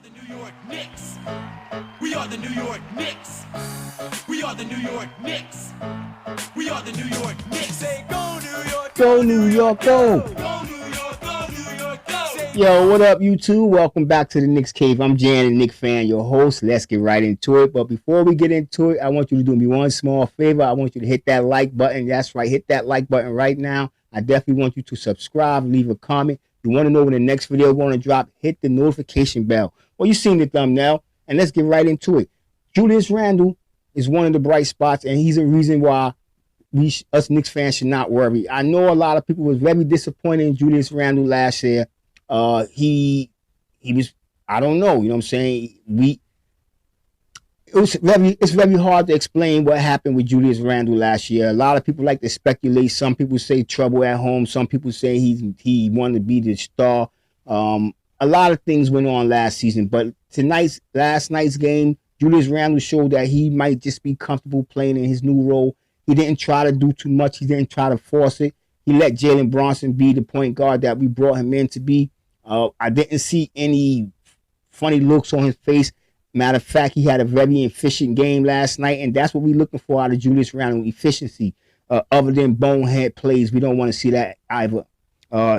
The New York Knicks. We are the New York Knicks. We are the New York Knicks. We are the New York Knicks. Say go New York, go New York, go. Go New York, go New York, go. Yo, what up, you two? Welcome back to the Knicks Cave. I'm Jan, the Knicks fan, your host. Let's get right into it. But before we get into it, I want you to do me one small favor. I want you to hit that like button. That's right, hit that like button right now. I definitely want you to subscribe, leave a comment. If you want to know when the next video is going to drop, hit the notification bell. Well, you seen the thumbnail, and let's get right into it. Julius Randle is one of the bright spots, and he's a reason why us Knicks fans should not worry. I know a lot of people was very disappointed in Julius Randle last year. He was, I don't know, you know what I'm saying? It's very hard to explain what happened with Julius Randle last year. A lot of people like to speculate. Some people say trouble at home. Some people say he wanted to be the star. A lot of things went on last season, but last night's game, Julius Randle showed that he might just be comfortable playing in his new role. He didn't try to do too much. He didn't try to force it. He let Jalen Brunson be the point guard that we brought him in to be. I didn't see any funny looks on his face. Matter of fact, he had a very efficient game last night, and that's what we're looking for out of Julius Randle, efficiency. Other than bonehead plays, we don't want to see that either.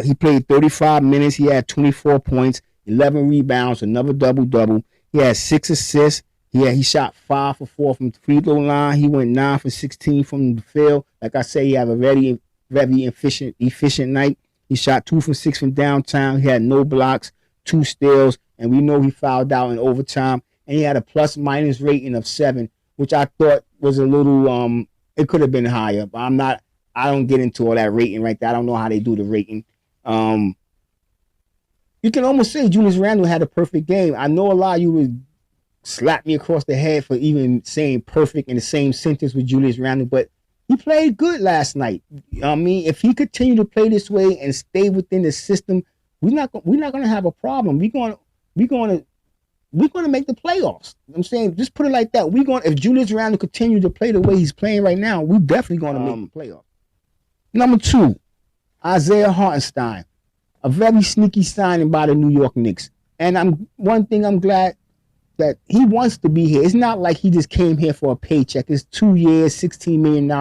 He played 35 minutes. He had 24 points, 11 rebounds, another double-double. He had 6 assists. He shot 5 for 4 from the free throw line. He went 9 for 16 from the field. Like I say, he had a very, very efficient night. He shot 2 for 6 from downtown. He had no blocks, 2 steals, and we know he fouled out in overtime. And he had a plus-minus rating of 7, which I thought was a little, it could have been higher. But I don't get into all that rating right there. I don't know how they do the rating. You can almost say Julius Randle had a perfect game. I know a lot of you would slap me across the head for even saying perfect in the same sentence with Julius Randle, but he played good last night. I mean, if he continued to play this way and stay within the system, we're not going to have a problem. We're going to make the playoffs. I'm saying, just put it like that. If Julius Randle continues to play the way he's playing right now, we're definitely going to make the playoffs. Number 2, Isaiah Hartenstein, a very sneaky signing by the New York Knicks. And one thing I'm glad that he wants to be here. It's not like he just came here for a paycheck. It's 2 years, $16 million.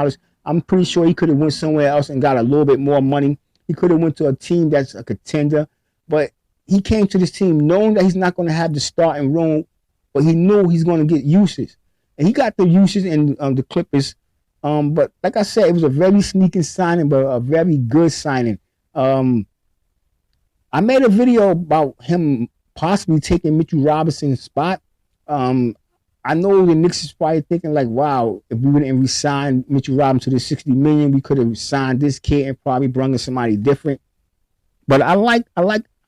I'm pretty sure he could have went somewhere else and got a little bit more money. He could have went to a team that's a contender, but he came to this team knowing that he's not going to have the starting role, but he knew he's going to get uses. And he got the uses in the Clippers. But like I said, it was a very sneaky signing, but a very good signing. I made a video about him possibly taking Mitchell Robinson's spot. I know the Knicks is probably thinking like, wow, if we wouldn't re-sign Mitchell Robinson to the $60 million, we could have signed this kid and probably brought in somebody different. But I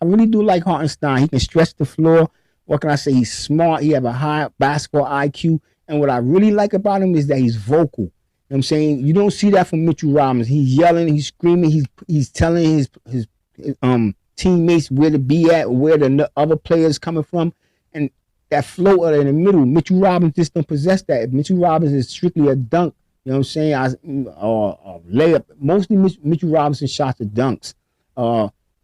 really do like Hartenstein. He can stretch the floor. What can I say? He's smart. He have a high basketball IQ. And what I really like about him is that he's vocal. You know what I'm saying? You don't see that from Mitchell Robinson. He's yelling, he's screaming, he's telling his teammates where to be at, where the other players coming from. And that floater in the middle, Mitchell Robinson just don't possess that. If Mitchell Robinson is strictly a dunk, you know what I'm saying, or layup. Mostly Mitchell Robinson shots are dunks.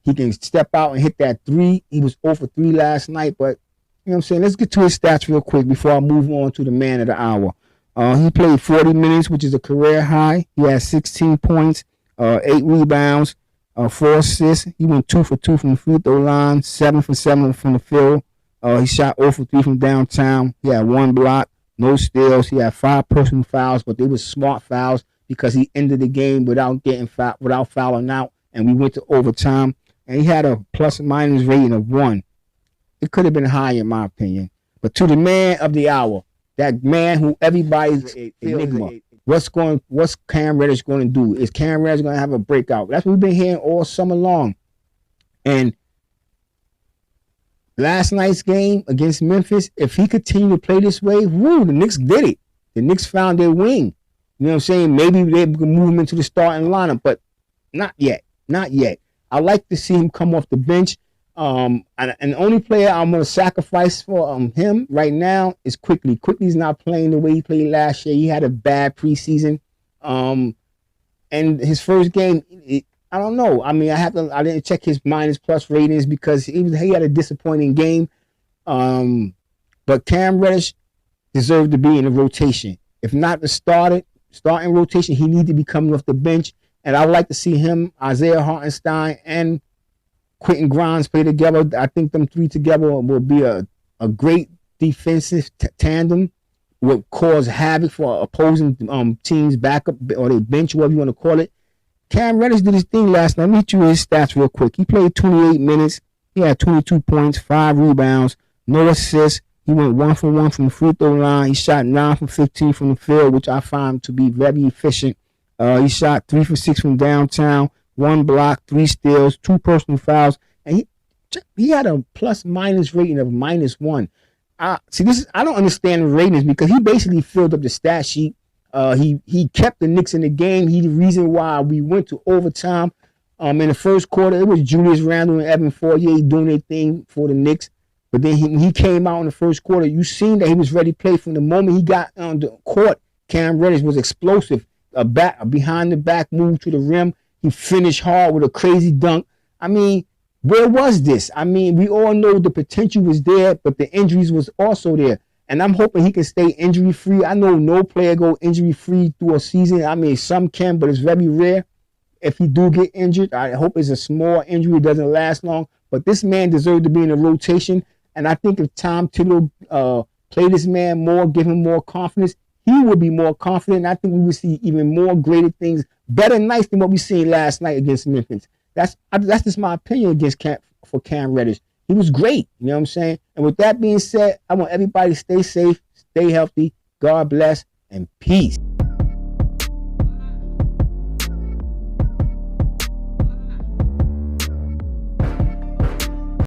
He can step out and hit that 3. He was 0 for 3 last night, but you know what I'm saying? Let's get to his stats real quick before I move on to the man of the hour. He played 40 minutes, which is a career high. He had 16 points, 8 rebounds, 4 assists. He went 2 for 2 from the free throw line, 7 for 7 from the field. He shot 0 for 3 from downtown. He had 1 block, no steals. He had 5 personal fouls, but they were smart fouls because he ended the game without fouling out, and we went to overtime. And he had a plus-minus rating of 1. It could have been higher, in my opinion. But to the man of the hour, that man who everybody's enigma, what's Cam Reddish going to do? Is Cam Reddish going to have a breakout? That's what we've been hearing all summer long. And last night's game against Memphis, if he continued to play this way, the Knicks did it. The Knicks found their wing. You know what I'm saying? Maybe they can move him into the starting lineup, but not yet. Not yet. I like to see him come off the bench. And the only player I'm going to sacrifice for him right now is Quickly. Quickly's not playing the way he played last year. He had a bad preseason. And his first game, I don't know. I mean, I didn't check his minus plus ratings because he had a disappointing game. But Cam Reddish deserved to be in the rotation. If not the starting rotation, he needs to be coming off the bench. And I would like to see him, Isaiah Hartenstein, and Quentin Grimes play together. I think them three together will be a great defensive tandem. Would cause havoc for opposing teams' backup or their bench, whatever you want to call it. Cam Reddish did his thing last night. Let me hit you his stats real quick. He played 28 minutes. He had 22 points, 5 rebounds, no assists. He went 1 for 1 from the free throw line. He shot 9 for 15 from the field, which I find to be very efficient. He shot 3 for 6 from downtown, 1 block, 3 steals, 2 personal fouls, and he had a plus-minus rating of -1. See, I don't understand the ratings because he basically filled up the stat sheet. He kept the Knicks in the game. He's the reason why we went to overtime. In the first quarter, it was Julius Randle and Evan Fournier doing their thing for the Knicks. But then when he came out in the first quarter, you seen that he was ready to play. From the moment he got on the court, Cam Reddish was explosive. A behind the back move to the rim. He finished hard with a crazy dunk. I mean, where was this? I mean, we all know the potential was there, but the injuries was also there. And I'm hoping he can stay injury-free. I know no player go injury-free through a season. I mean, some can, but it's very rare. If he do get injured, I hope it's a small injury. It doesn't last long. But this man deserves to be in a rotation. And I think if Tom Thibodeau play this man more, give him more confidence, he will be more confident. And I think we will see even more greater things, better nights than what we seen last night against Memphis. That's just my opinion for Cam Reddish. He was great. You know what I'm saying? And with that being said, I want everybody to stay safe, stay healthy. God bless, and peace.